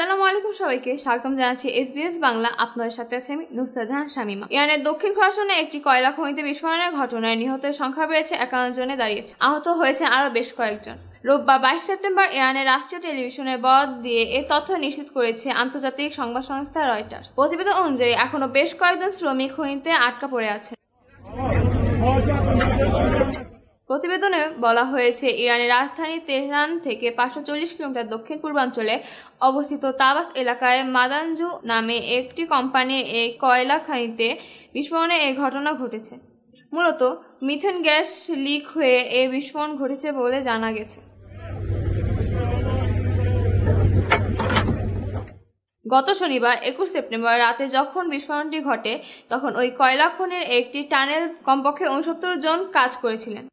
আসসালামু আলাইকুম সবাইকে স্বাগতম জানাচ্ছি SBS বাংলা। আপনাদের সাথে আছে আমি নুসরাত জাহান শামীমা। ইরানের দক্ষিণ খোরাসানে একটি কয়লা খনিতে বিস্ফোরণের ঘটনায় নিহতের সংখ্যা বেড়েছে 51 জনে দাঁড়িয়েছে। আহত হয়েছে আরও বেশ কয়েকজন। রোববার 22 সেপ্টেম্বর ইরানের রাষ্ট্রীয় টেলিভিশনের বরাত দিয়ে এ তথ্য নিশ্চিত করেছে আন্তর্জাতিক সংবাদ সংস্থা রয়টার্স। প্রতিবেদন অনুযায়ী এখনও বেশ কয়েকজন শ্রমিক খনিতে আটকা পড়ে আছেন। প্রতিবেদনে বলা হয়েছে, ইরানের রাজধানী তেহরান থেকে 540 কিলোমিটার দক্ষিণ পূর্বাঞ্চলে অবস্থিত তাবাস এলাকায় মাদানজু নামে একটি কোম্পানির এই কয়লা খনিতে বিস্ফোরণে এই ঘটনা ঘটেছে। মূলত মিথেন গ্যাস লিক হয়ে এই বিস্ফোরণ ঘটেছে বলে জানা গেছে। গত শনিবার 21 সেপ্টেম্বর রাতে যখন বিস্ফোরণটি ঘটে, তখন ওই কয়লা খনির একটি টানেল কমপক্ষে 69 জন কাজ করেছিলেন।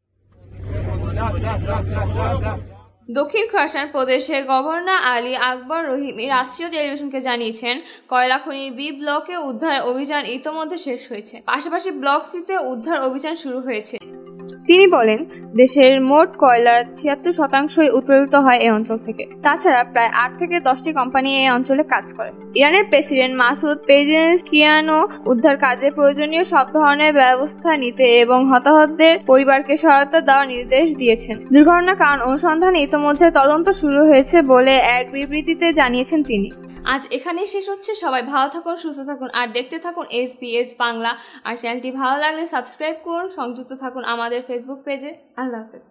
দক্ষিণ খোরাসান প্রদেশের গভর্নর আলী আকবর রহিমি রাষ্ট্রীয় টেলিভিশনকে জানিয়েছেন, কয়লা খনির বি ব্লকে উদ্ধার অভিযান ইতোমধ্যে শেষ হয়েছে। পাশাপাশি ব্লক সিতে উদ্ধার অভিযান শুরু হয়েছে। তিনি বলেন, দেশের মোট কয়লার 76% উত্তোলিত হয় এই অঞ্চল থেকে। তাছাড়া প্রায় 8 থেকে 10টি কোম্পানি এই অঞ্চলে কাজ করে। ইরানের প্রেসিডেন্ট মাসুদ পেজেশকিয়ানও উদ্ধার কাজে প্রয়োজনীয় সব ধরনের ব্যবস্থা নিতে এবং হতাহতদের পরিবারকে সহায়তা দেওয়ার নির্দেশ দিয়েছেন। দুর্ঘটনার কারণ অনুসন্ধানে ইতোমধ্যে তদন্ত শুরু হয়েছে বলে এক বিবৃতিতে জানিয়েছেন তিনি। আজ এখানেই শেষ হচ্ছে। সবাই ভালো থাকুন, সুস্থ থাকুন আর দেখতে থাকুন SBS বাংলা। আর চ্যানেলটি ভালো লাগলে সাবস্ক্রাইব করুন, সংযুক্ত থাকুন আমাদের ফেসবুক পেজে। আল্লাহ হাফেজ।